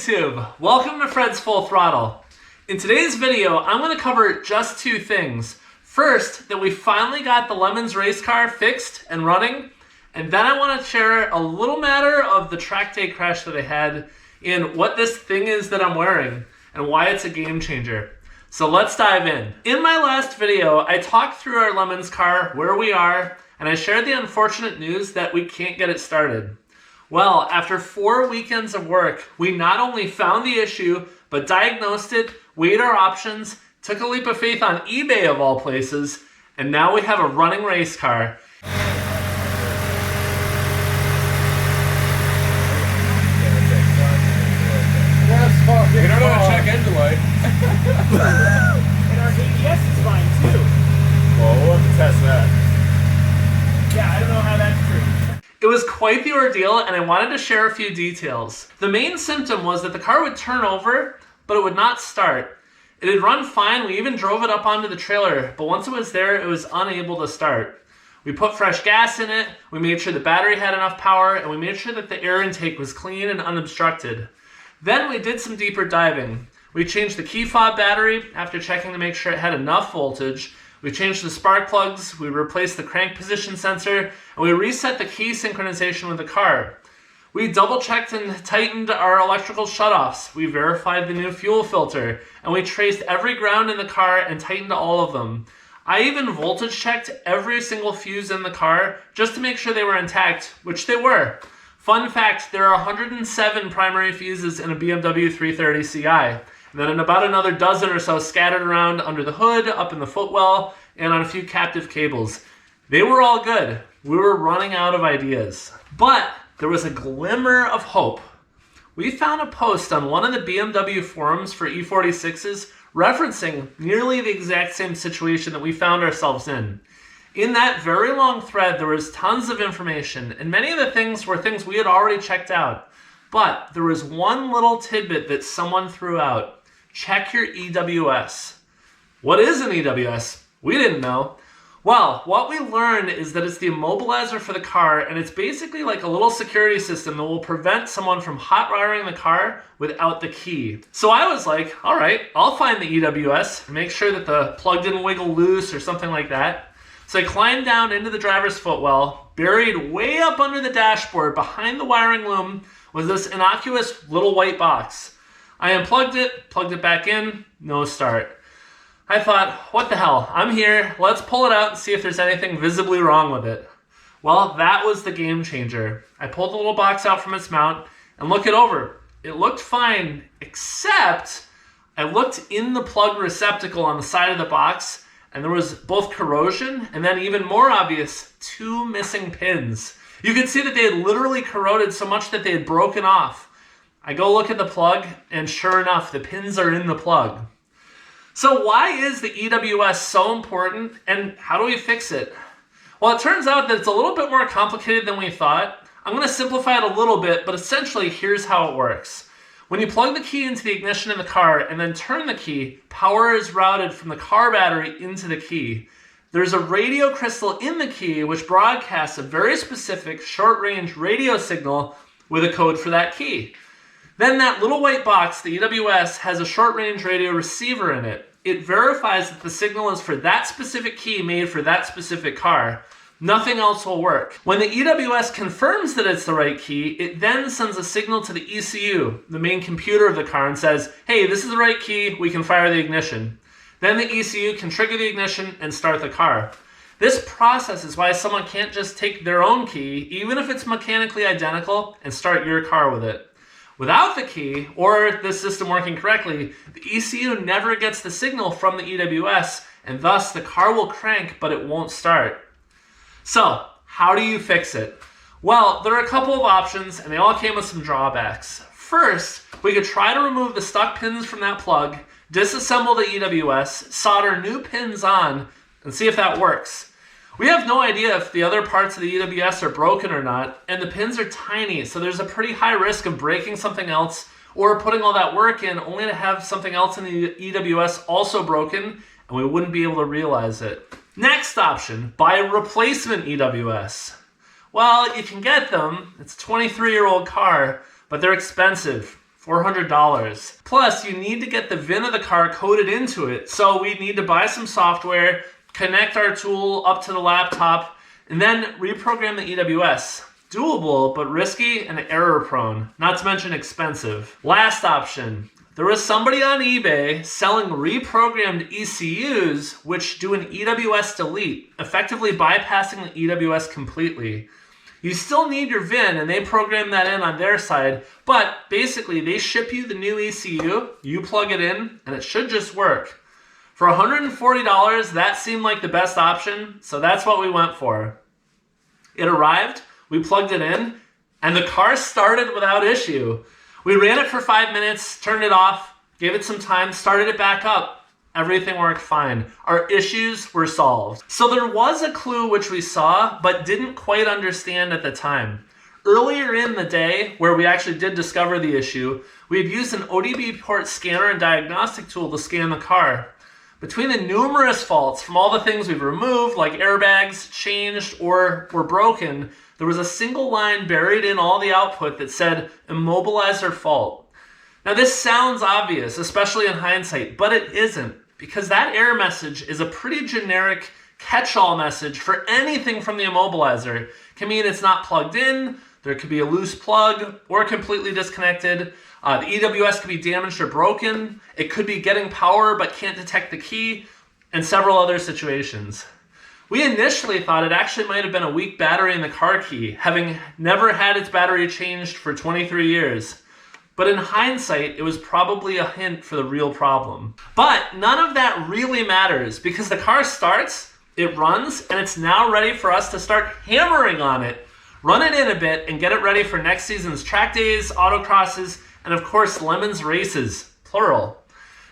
YouTube! Welcome to Fred's Full Throttle. In today's video, I'm going to cover just two things. First, that we finally got the Lemons Racecar fixed and running, and then I want to share a little matter of the Trackday crash that I had in what this thing is that I'm wearing and why it's a game changer. So let's dive in. In my last video, I talked through our Lemons car, where we are, and I shared the unfortunate news that we can't get it started. Well, after 4 weekends of work, we not only found the issue, but diagnosed it, weighed our options, took a leap of faith on eBay of all places, and now we have a running race car. You don't know to check engine light. And our ABS is fine too. Well, we'll have to test that. Yeah, I don't know how that's true. It was quite the ordeal, and I wanted to share a few details. The main symptom was that the car would turn over, but it would not start. It had run fine, we even drove it up onto the trailer, but once it was there, it was unable to start. We put fresh gas in it, we made sure the battery had enough power, and we made sure that the air intake was clean and unobstructed. Then we did some deeper diving. We changed the key fob battery after checking to make sure it had enough voltage. We changed the spark plugs, we replaced the crank position sensor, and we reset the key synchronization with the car. We double checked and tightened our electrical shutoffs. We verified the new fuel filter, and we traced every ground in the car and tightened all of them. I even voltage checked every single fuse in the car just to make sure they were intact, which they were. Fun fact, there are 107 primary fuses in a BMW 330 Ci. And then about another dozen or so scattered around under the hood, up in the footwell, and on a few captive cables. They were all good. We were running out of ideas. But there was a glimmer of hope. We found a post on one of the BMW forums for E46s referencing nearly the exact same situation that we found ourselves in. In that very long thread, there was tons of information, and many of the things were things we had already checked out. But there was one little tidbit that someone threw out. Check your EWS. What is an EWS? We didn't know. Well, what we learned is that it's the immobilizer for the car, and it's basically like a little security system that will prevent someone from hot wiring the car without the key. So I was like, all right, I'll find the EWS and make sure that the plug didn't wiggle loose or something like that. So I climbed down into the driver's footwell. Buried way up under the dashboard behind the wiring loom was this innocuous little white box. I unplugged it, plugged it back in, no start. I thought, what the hell, I'm here, let's pull it out and see if there's anything visibly wrong with it. Well, that was the game changer. I pulled the little box out from its mount and looked it over. It looked fine, except I looked in the plug receptacle on the side of the box, and there was both corrosion and then even more obvious, 2 missing pins. You could see that they had literally corroded so much that they had broken off. I go look at the plug, and sure enough, the pins are in the plug. So why is the EWS so important, and how do we fix it? Well, it turns out that it's a little bit more complicated than we thought. I'm going to simplify it a little bit, but essentially, here's how it works. When you plug the key into the ignition in the car and then turn the key, power is routed from the car battery into the key. There's a radio crystal in the key which broadcasts a very specific short-range radio signal with a code for that key. Then that little white box, the EWS, has a short-range radio receiver in it. It verifies that the signal is for that specific key made for that specific car. Nothing else will work. When the EWS confirms that it's the right key, it then sends a signal to the ECU, the main computer of the car, and says, hey, this is the right key, we can fire the ignition. Then the ECU can trigger the ignition and start the car. This process is why someone can't just take their own key, even if it's mechanically identical, and start your car with it. Without the key, or the system working correctly, the ECU never gets the signal from the EWS, and thus the car will crank, but it won't start. So, how do you fix it? Well, there are a couple of options, and they all came with some drawbacks. First, we could try to remove the stuck pins from that plug, disassemble the EWS, solder new pins on, and see if that works. We have no idea if the other parts of the EWS are broken or not, and the pins are tiny, so there's a pretty high risk of breaking something else or putting all that work in only to have something else in the EWS also broken, and we wouldn't be able to realize it. Next option, buy a replacement EWS. Well, you can get them. It's a 23-year-old car, but they're expensive. $400. Plus, you need to get the VIN of the car coded into it. So we need to buy some software, connect our tool up to the laptop, and then reprogram the EWS. Doable, but risky and error prone, not to mention expensive. Last option. There was somebody on eBay selling reprogrammed ECUs which do an EWS delete, effectively bypassing the EWS completely. You still need your VIN and they program that in on their side, but basically they ship you the new ECU, you plug it in, and it should just work. For $140, that seemed like the best option, so that's what we went for. It arrived, we plugged it in, and the car started without issue. We ran it for 5 minutes, turned it off, gave it some time, started it back up. Everything worked fine. Our issues were solved. So there was a clue which we saw, but didn't quite understand at the time. Earlier in the day, where we actually did discover the issue, we had used an ODB port scanner and diagnostic tool to scan the car. Between the numerous faults from all the things we've removed, like airbags, changed, or were broken, there was a single line buried in all the output that said immobilizer fault. Now this sounds obvious, especially in hindsight, but it isn't, because that error message is a pretty generic catch-all message for anything from the immobilizer. It can mean it's not plugged in, there could be a loose plug, or completely disconnected. The EWS could be damaged or broken. It could be getting power but can't detect the key, and several other situations. We initially thought it actually might have been a weak battery in the car key, having never had its battery changed for 23 years. But in hindsight, it was probably a hint for the real problem. But none of that really matters because the car starts, it runs, and it's now ready for us to start hammering on it. Run it in a bit and get it ready for next season's track days, autocrosses, and of course, Lemons races, plural.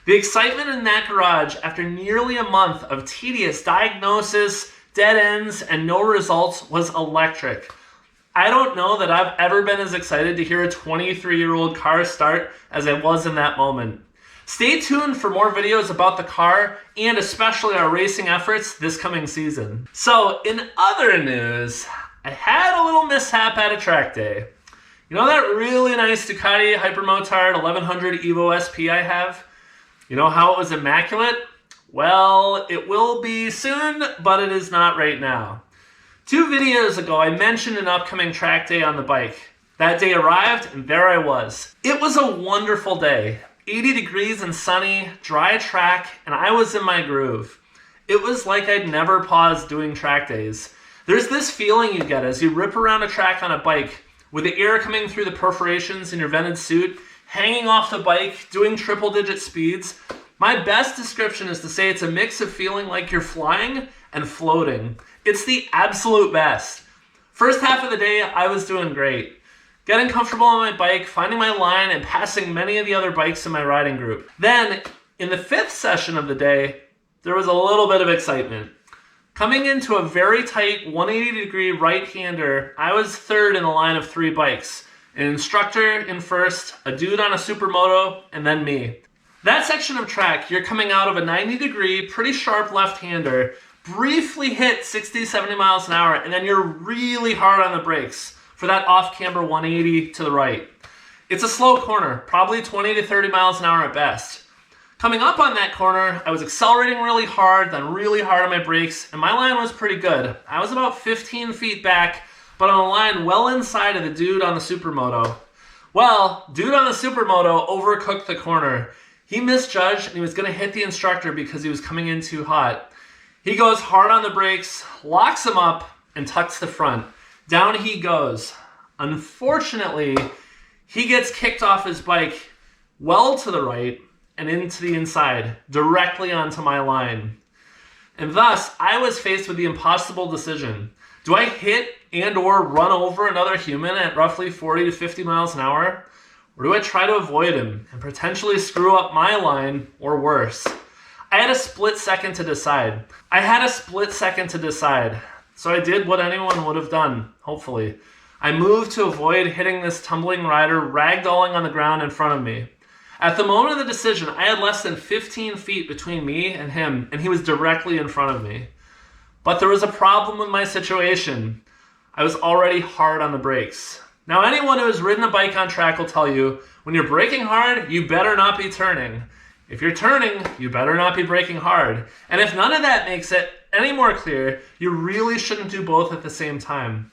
The excitement in that garage after nearly a month of tedious diagnosis, dead ends, and no results was electric. I don't know that I've ever been as excited to hear a 23-year-old car start as I was in that moment. Stay tuned for more videos about the car and especially our racing efforts this coming season. So in other news, I had a little mishap at a track day. You know that really nice Ducati Hypermotard 1100 Evo SP I have? You know how it was immaculate? Well, it will be soon, but it is not right now. 2 videos ago, I mentioned an upcoming track day on the bike. That day arrived, and there I was. It was a wonderful day. 80 degrees and sunny, dry track, and I was in my groove. It was like I'd never paused doing track days. There's this feeling you get as you rip around a track on a bike, with the air coming through the perforations in your vented suit, hanging off the bike, doing triple-digit speeds. My best description is to say it's a mix of feeling like you're flying and floating. It's the absolute best. First half of the day, I was doing great. Getting comfortable on my bike, finding my line, and passing many of the other bikes in my riding group. Then, in the 5th session of the day, there was a little bit of excitement. Coming into a very tight 180-degree right-hander, I was 3rd in a line of 3 bikes. An instructor in 1st, a dude on a supermoto, and then me. That section of track, you're coming out of a 90-degree, pretty sharp left-hander, briefly hit 60, 70 miles an hour, and then you're really hard on the brakes for that off-camber 180 to the right. It's a slow corner, probably 20 to 30 miles an hour at best. Coming up on that corner, I was accelerating really hard, then really hard on my brakes, and my line was pretty good. I was about 15 feet back, but on a line well inside of the dude on the supermoto. Well, dude on the supermoto overcooked the corner. He misjudged and he was going to hit the instructor because he was coming in too hot. He goes hard on the brakes, locks him up, and tucks the front. Down he goes. Unfortunately, he gets kicked off his bike well to the right and into the inside, directly onto my line. And thus, I was faced with the impossible decision. Do I hit and or run over another human at roughly 40 to 50 miles an hour? Or do I try to avoid him and potentially screw up my line or worse? I had a split second to decide. So I did what anyone would have done, hopefully. I moved to avoid hitting this tumbling rider ragdolling on the ground in front of me. At the moment of the decision, I had less than 15 feet between me and him, and he was directly in front of me. But there was a problem with my situation. I was already hard on the brakes. Now, anyone who has ridden a bike on track will tell you, when you're braking hard, you better not be turning. If you're turning, you better not be braking hard. And if none of that makes it any more clear, you really shouldn't do both at the same time.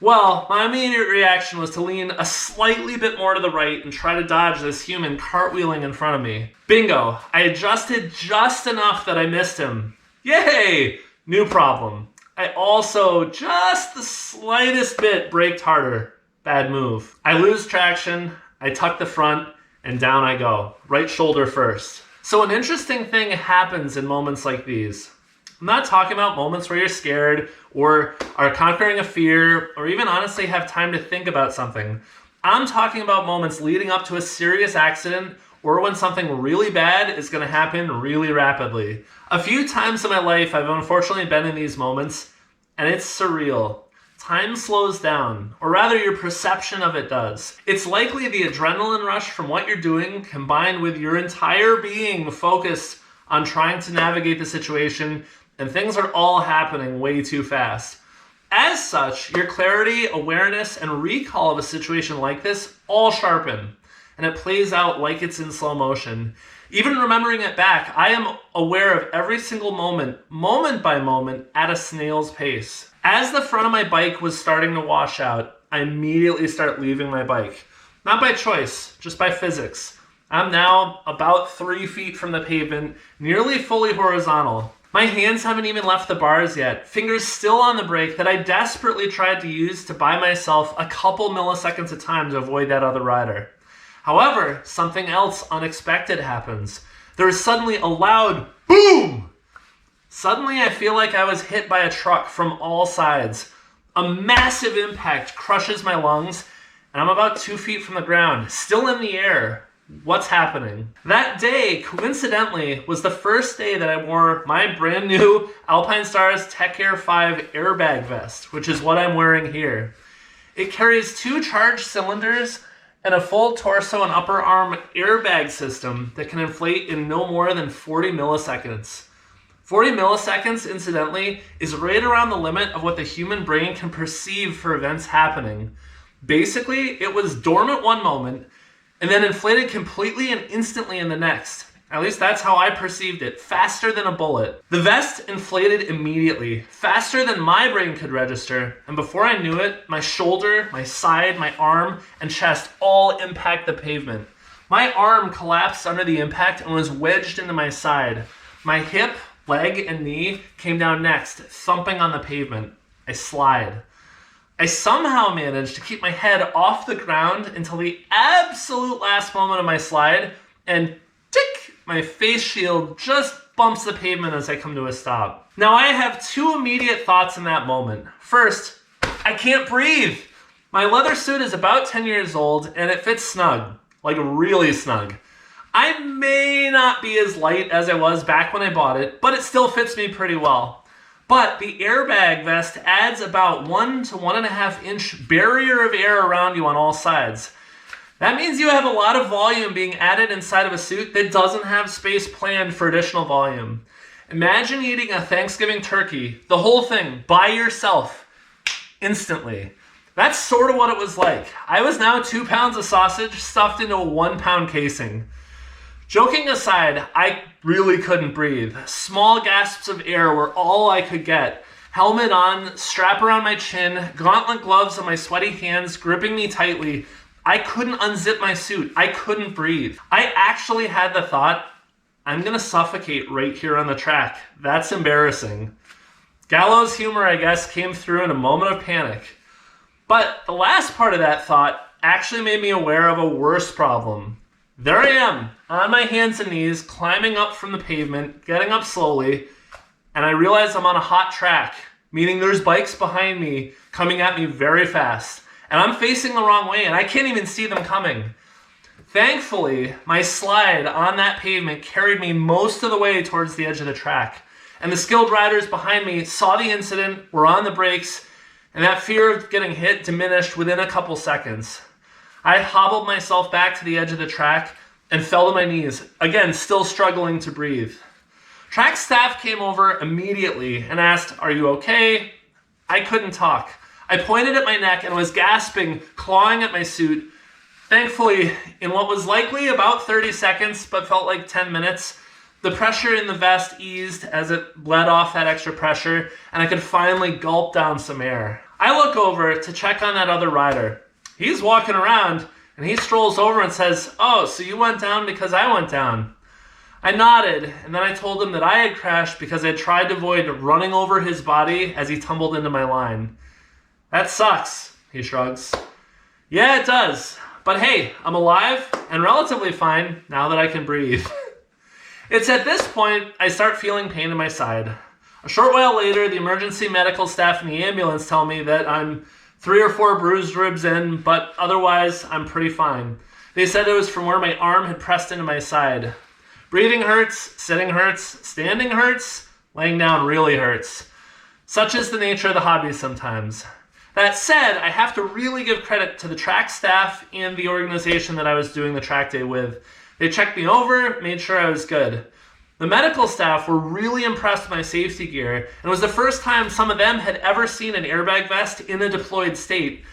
Well, my immediate reaction was to lean a slightly bit more to the right and try to dodge this human cartwheeling in front of me. Bingo, I adjusted just enough that I missed him. Yay! New problem. I also just the slightest bit braked harder. Bad move. I lose traction, I tuck the front, and down I go. Right shoulder first. So an interesting thing happens in moments like these. I'm not talking about moments where you're scared or are conquering a fear or even honestly have time to think about something. I'm talking about moments leading up to a serious accident or when something really bad is going to happen really rapidly. A few times in my life, I've unfortunately been in these moments, and it's surreal. Time slows down, or rather your perception of it does. It's likely the adrenaline rush from what you're doing combined with your entire being focused on trying to navigate the situation, and things are all happening way too fast. As such, your clarity, awareness, and recall of a situation like this all sharpen, and it plays out like it's in slow motion. Even remembering it back, I am aware of every single moment, moment by moment, at a snail's pace. As the front of my bike was starting to wash out, I immediately start leaving my bike. Not by choice, just by physics. I'm now about 3 feet from the pavement, nearly fully horizontal. My hands haven't even left the bars yet, fingers still on the brake that I desperately tried to use to buy myself a couple milliseconds of time to avoid that other rider. However, something else unexpected happens. There is suddenly a loud boom! Suddenly I feel like I was hit by a truck from all sides. A massive impact crushes my lungs, and I'm about 2 feet from the ground, still in the air. What's happening? That day, coincidentally, was the first day that I wore my brand new Alpinestars Tech Air 5 airbag vest, which is what I'm wearing here. It carries 2 charged cylinders and a full torso and upper arm airbag system that can inflate in no more than 40 milliseconds. 40 milliseconds, incidentally, is right around the limit of what the human brain can perceive for events happening. Basically, it was dormant one moment, and then inflated completely and instantly in the next. At least that's how I perceived it, faster than a bullet. The vest inflated immediately, faster than my brain could register, and before I knew it, my shoulder, my side, my arm, and chest all impact the pavement. My arm collapsed under the impact and was wedged into my side. My hip, leg, and knee came down next, thumping on the pavement. I slide. I somehow managed to keep my head off the ground until the absolute last moment of my slide, and tick, my face shield just bumps the pavement as I come to a stop. Now I have 2 immediate thoughts in that moment. First, I can't breathe. My leather suit is about 10 years old and it fits snug, like really snug. I may not be as light as I was back when I bought it, but it still fits me pretty well. But the airbag vest adds about 1 to 1.5 inch barrier of air around you on all sides. That means you have a lot of volume being added inside of a suit that doesn't have space planned for additional volume. Imagine eating a Thanksgiving turkey, the whole thing, by yourself, instantly. That's sort of what it was like. I was now 2 pounds of sausage stuffed into a 1 pound casing. Joking aside, I really couldn't breathe. Small gasps of air were all I could get. Helmet on, strap around my chin, gauntlet gloves on my sweaty hands gripping me tightly. I couldn't unzip my suit. I couldn't breathe. I actually had the thought, I'm gonna suffocate right here on the track. That's embarrassing. Gallows humor, I guess, came through in a moment of panic. But the last part of that thought actually made me aware of a worse problem. There I am, on my hands and knees, climbing up from the pavement, getting up slowly, and I realize I'm on a hot track, meaning there's bikes behind me coming at me very fast. And I'm facing the wrong way, and I can't even see them coming. Thankfully, my slide on that pavement carried me most of the way towards the edge of the track. And the skilled riders behind me saw the incident, were on the brakes, and that fear of getting hit diminished within a couple seconds. I hobbled myself back to the edge of the track and fell to my knees, again, still struggling to breathe. Track staff came over immediately and asked, "Are you okay?" I couldn't talk. I pointed at my neck and was gasping, clawing at my suit. Thankfully, in what was likely about 30 seconds, but felt like 10 minutes, the pressure in the vest eased as it bled off that extra pressure, and I could finally gulp down some air. I look over to check on that other rider. He's walking around, and he strolls over and says, "Oh, so you went down because I went down." I nodded, and then I told him that I had crashed because I had tried to avoid running over his body as he tumbled into my line. "That sucks," he shrugs. "Yeah, it does. But hey, I'm alive and relatively fine now that I can breathe." It's at this point I start feeling pain in my side. A short while later, the emergency medical staff in the ambulance tell me that I'm 3 or 4 bruised ribs in, but otherwise I'm pretty fine. They said it was from where my arm had pressed into my side. Breathing hurts, sitting hurts, standing hurts, laying down really hurts. Such is the nature of the hobby sometimes. That said, I have to really give credit to the track staff and the organization that I was doing the track day with. They checked me over, made sure I was good. The medical staff were really impressed with my safety gear, and it was the first time some of them had ever seen an airbag vest in a deployed state.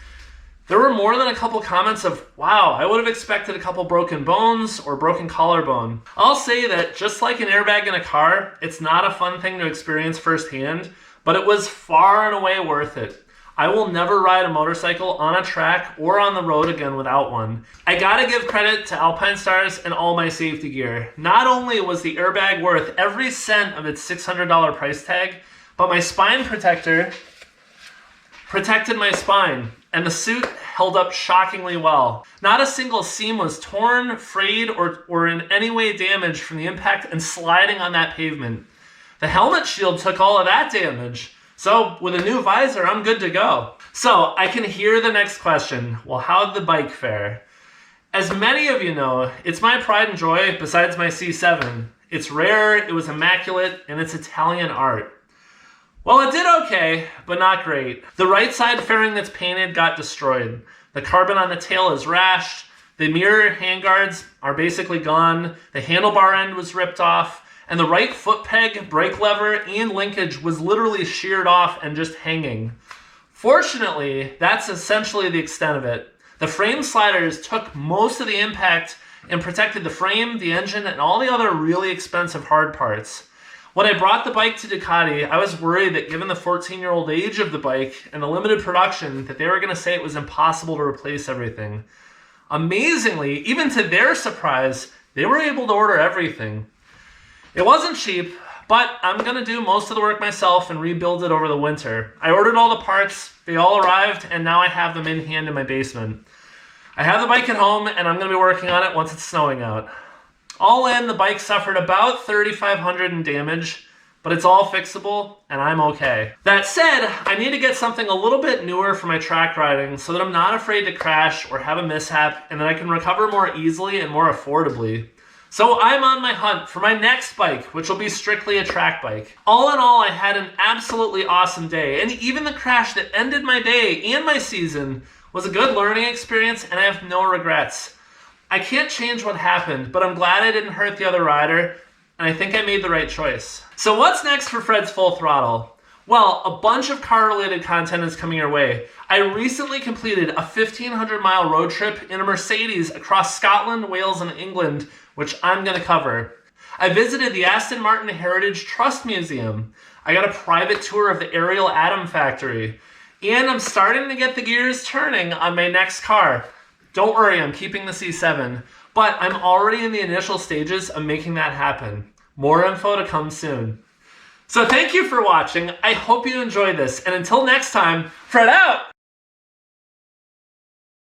There were more than a couple comments of, "Wow, I would have expected a couple broken bones or broken collarbone." I'll say that just like an airbag in a car, it's not a fun thing to experience firsthand, but it was far and away worth it. I will never ride a motorcycle on a track or on the road again without one. I gotta give credit to Alpine Stars and all my safety gear. Not only was the airbag worth every cent of its $600 price tag, but my spine protector protected my spine, and the suit held up shockingly well. Not a single seam was torn, frayed, or in any way damaged from the impact and sliding on that pavement. The helmet shield took all of that damage. So with a new visor, I'm good to go. So I can hear the next question. Well, how'd the bike fare? As many of you know, it's my pride and joy besides my C7. It's rare, it was immaculate, and it's Italian art. Well, it did okay, but not great. The right side fairing that's painted got destroyed. The carbon on the tail is rashed. The mirror handguards are basically gone. The handlebar end was ripped off. And the right foot peg, brake lever, and linkage was literally sheared off and just hanging. Fortunately, that's essentially the extent of it. The frame sliders took most of the impact and protected the frame, the engine, and all the other really expensive hard parts. When I brought the bike to Ducati, I was worried that given the 14-year-old age of the bike and the limited production, that they were going to say it was impossible to replace everything. Amazingly, even to their surprise, they were able to order everything. It wasn't cheap, but I'm going to do most of the work myself and rebuild it over the winter. I ordered all the parts, they all arrived, and now I have them in hand in my basement. I have the bike at home, and I'm going to be working on it once it's snowing out. All in, the bike suffered about $3,500 in damage, but it's all fixable, and I'm okay. That said, I need to get something a little bit newer for my track riding so that I'm not afraid to crash or have a mishap, and that I can recover more easily and more affordably. So I'm on my hunt for my next bike, which will be strictly a track bike. All in all, I had an absolutely awesome day, and even the crash that ended my day and my season was a good learning experience, and I have no regrets. I can't change what happened, but I'm glad I didn't hurt the other rider, and I think I made the right choice. So what's next for Fred's Full Throttle? Well, a bunch of car-related content is coming your way. I recently completed a 1,500-mile road trip in a Mercedes across Scotland, Wales, and England, which I'm going to cover. I visited the Aston Martin Heritage Trust Museum. I got a private tour of the Ariel Atom Factory. And I'm starting to get the gears turning on my next car. Don't worry, I'm keeping the C7. But I'm already in the initial stages of making that happen. More info to come soon. So thank you for watching. I hope you enjoyed this. And until next time, Fred out!